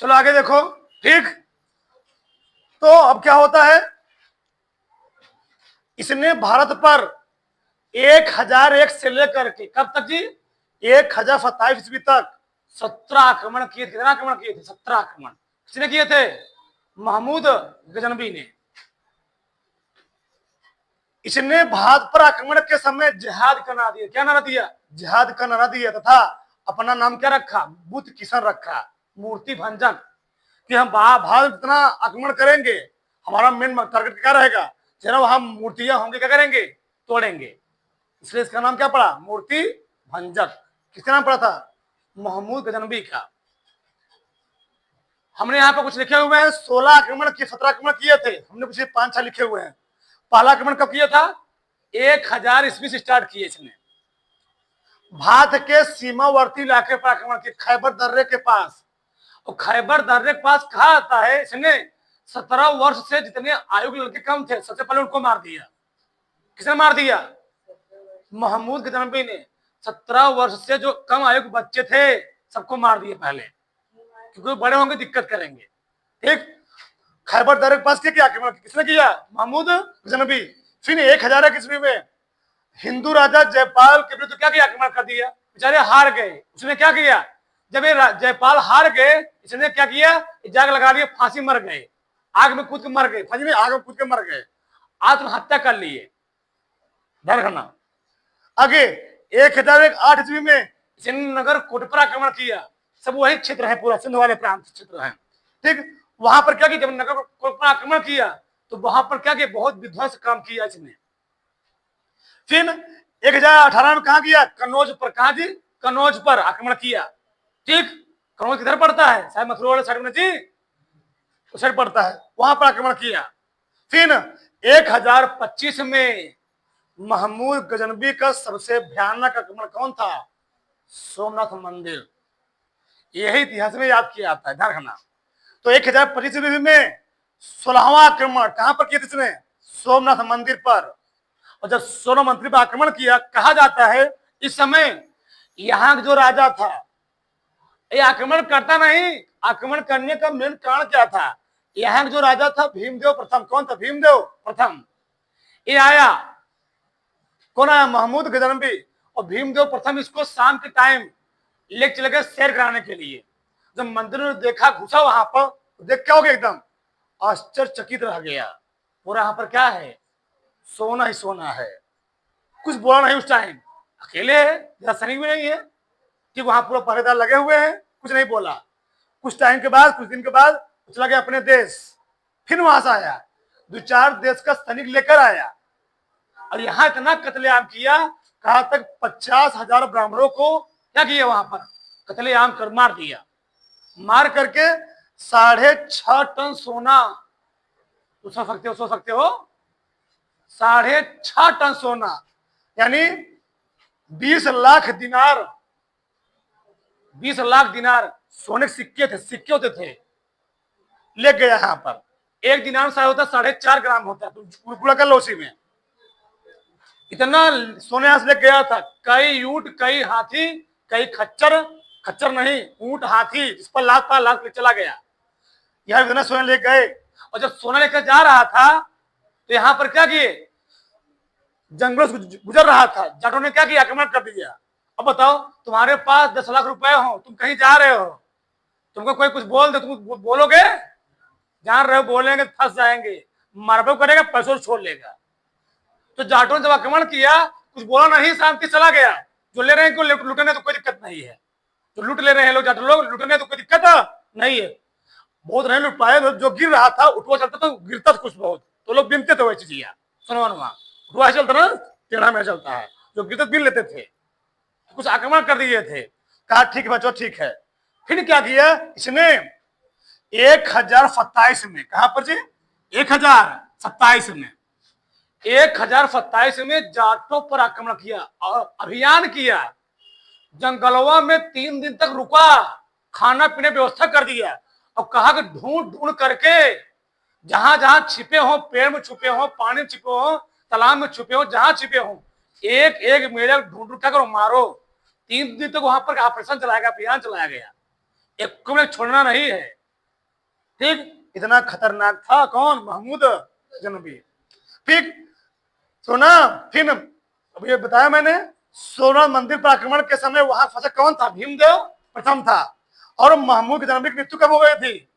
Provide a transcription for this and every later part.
चलो आगे देखो। ठीक, तो अब क्या होता है, इसने भारत पर 1001 से लेकर के कब तक जी, 1027 ईस्वी तक 17 आक्रमण किए थे। कितना आक्रमण किए थे? 17 आक्रमण। किसने किए थे? महमूद गजनबी ने। इसने भारत पर आक्रमण के समय जिहाद का नारा दिया। क्या नारा दिया? जिहाद का नारा दिया तथा अपना नाम क्या रखा? बुद्ध किशन रखा, मूर्ति भंजक, कि हम भारत इतना आक्रमण करेंगे, हमारा मेन टारगेट क्या रहेगा, जरा वहां मूर्तियां होंगी, क्या करेंगे? तोड़ेंगे। इसलिए इसका नाम क्या पड़ा? मूर्ति भंजक। किसका नाम पड़ा था? महमूद गजनबी का। हमने यहाँ पे कुछ लिखे हुए हैं, 16 आक्रमण किए, 17 आक्रमण किए थे, हमने कुछ 5-6 लिखे हुए हैं। पहला आक्रमण कब किया था? 1000 ईस्वी से स्टार्ट किए इसने। भारत के सीमावर्ती इलाके पर आक्रमण किए, खैबर दर्रे के पास। और खैबर दर्रे के पास कहा आता है इसने 17 वर्ष से जितने आयु के लड़के कम थे, सबसे पहले उनको मार दिया। किसने मार दिया? महमूद गजनबी ने। 17 वर्ष से जो कम आयु के बच्चे थे सबको मार दिए पहले, क्योंकि बड़े होंगे दिक्कत करेंगे। ठीक, खैबर दर्रे के पास क्या आक्रमण किसने किया? महमूद गजनबी। फिर 1001 ईस्वी में हिंदू राजा जयपाल के विरुद्ध क्या किया? आक्रमण कर दिया। बेचारे हार गए। उसने क्या किया? जब ये जयपाल हार गए, इसने क्या किया? जाग लगा लिए, फांसी मर गए, आग में कूद के मर गए, फांसी में आग में कूद के मर गए, आत्महत्या कर लिए। ध्यान रखना। आगे 1008 ईस्वी में इसने नगर कोट पर आक्रमण किया। सब वही क्षेत्र है, पूरा सिंध वाले प्रांत क्षेत्र है। ठीक, वहां पर क्या किया? जब नगर कोट पर आक्रमण किया तो वहां पर क्या किया? बहुत विध्वंस काम किया इसने। फिर 1018 में कहा किया? कन्नौज पर। कहा जी? कन्नौज पर आक्रमण किया। ठीक, कन्नौज किधर पड़ता है? शायद मथुरा वाले साइड में जी, उस साइड पड़ता है, वहां पर आक्रमण किया। फिर 1025 में महमूद गजनबी का सबसे भयानक आक्रमण कौन था? सोमनाथ मंदिर। यही इतिहास में याद किया जाता है, ध्यान रखना। तो 1025 ईस्वी में 16वां आक्रमण कहां पर किया इसने? सोमनाथ मंदिर पर। और जब सोमनाथ मंदिर पर आक्रमण किया, कहा जाता है इस समय यहाँ जो राजा था, ये आक्रमण करता नहीं, आक्रमण करने का मेन कारण क्या था? यहाँ जो राजा था भीमदेव प्रथम। कौन था? भीमदेव प्रथम। ये आया, कौन आया? महमूद गजनबी। और भीमदेव प्रथम इसको शाम के टाइम लेके चले गए सैर कराने के लिए। जब मंदिर में देखा, घुसा वहां पर, देख क्या हो गया? एकदम आश्चर्यचकित रह गया। पूरा यहाँ पर क्या है? सोना ही सोना है। कुछ बोला नहीं उस टाइम, अकेले है, जरा सैनिक भी नहीं है कि वहां पूरा पहरेदार लगे हुए हैं, कुछ नहीं बोला। कुछ टाइम के बाद, कुछ दिन के बाद चला गया अपने देश। फिर वहां से आया, 2-4 देश का सैनिक लेकर आया, और यहाँ इतना कत्लेआम किया, कहा तक 50,000 ब्राह्मणों को क्या किया? वहां पर कत्लेआम कर मार दिया। मार करके 6.5 टन सोना, तो सोच सकते हो 6.5 टन सोना, यानी 20 लाख दिनार, 20 लाख दिनार सोने के सिक्के थे, सिक्के होते थे, ले गया। यहाँ पर एक दिनार शायद होता 4.5 ग्राम होता है, तो पूरा कर लो उसी में। इतना सोने यहाँ से ले गया था। कई ऊंट, कई हाथी, कई खच्चर, खच्चर नहीं ऊंट, हाथी, जिस पर लाख पार लाख चला गया। यहाँ इतना सोना ले गए। और जब सोना लेकर जा रहा था तो यहाँ पर क्या किए? जंगलों से गुजर रहा था, जाटों ने क्या किया? आक्रमण कर दिया। अब बताओ, तुम्हारे पास 10 लाख रुपए हो, तुम कहीं जा रहे हो, तुमको कोई कुछ बोल दे, तुम बोलोगे? जान रहे हो बोलेंगे फंस जाएंगे, मारपीट करेगा, पैसों छोड़ लेगा। तो जाटों ने जब आक्रमण किया, कुछ बोला नहीं, शांति चला गया। जो ले रहे हैं लूटने तो कोई दिक्कत नहीं है, जो लूट ले रहे हैं लोग, जाटो लोग लूटने तो कोई दिक्कत नहीं है। बहुत नहीं लूट पाए, जो गिर रहा था उठवा चलता था, गिरता था कुछ बहुत, तो लोग बिनते थे वही चीज। सुनवा उठवा चलता ना, टेढ़ा में चलता है, जो गिरते बिन लेते थे। तो कुछ आक्रमण कर दिए थे, कहा ठीक है बच्चों ठीक है। फिर क्या किया इसने? 1027 में, कहां पर जी? 1027 में, 1027 में जाटों पर आक्रमण किया और अभियान किया। जंगलवा में 3 दिन तक रुका, खाना पीने व्यवस्था कर दिया, और कहा कि ढूंढ ढूंढ करके जहां जहां छिपे हो, पेड़ में छुपे हो, पानी में छिपे हो, तालाब में छुपे हो, जहां छिपे हो, एक एक मेढक ढूंढ ढूंढ क्या करो? मारो। 3 दिन तक वहां पर ऑपरेशन चलाया गया, अभियान चलाया गया, एक को छोड़ना नहीं है। ठीक, इतना खतरनाक था कौन? महमूद गजनवी। ठीक, तो ना फिर अब ये बताया मैंने, सोमनाथ मंदिर पर आक्रमण के समय वहां फंसा कौन था? भीमदेव प्रथम था। और महमूद गजनवी की मृत्यु कब हो गई थी?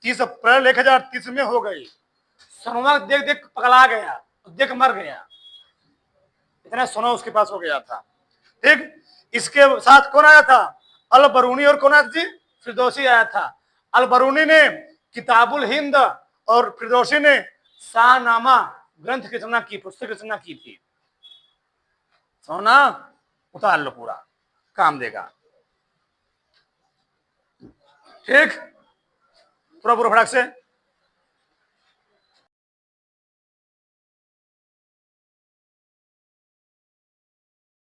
30 अप्रैल 1030 में हो गई। सोना देख देख पगला गया, देख मर गया, इतना सोना उसके पास हो गया था। ठीक, इसके साथ कौन आया था? अल बरूनी और कौन आया जी? फिरदौसी आया था। अल बरूनी ने किताबुल हिंद और फिरदौसी ने शाहनामा ग्रंथ की रचना की, पुस्तक रचना की थी। सोना उतार लो, पूरा काम देगा। ठीक, पूरा पूरा फटाक से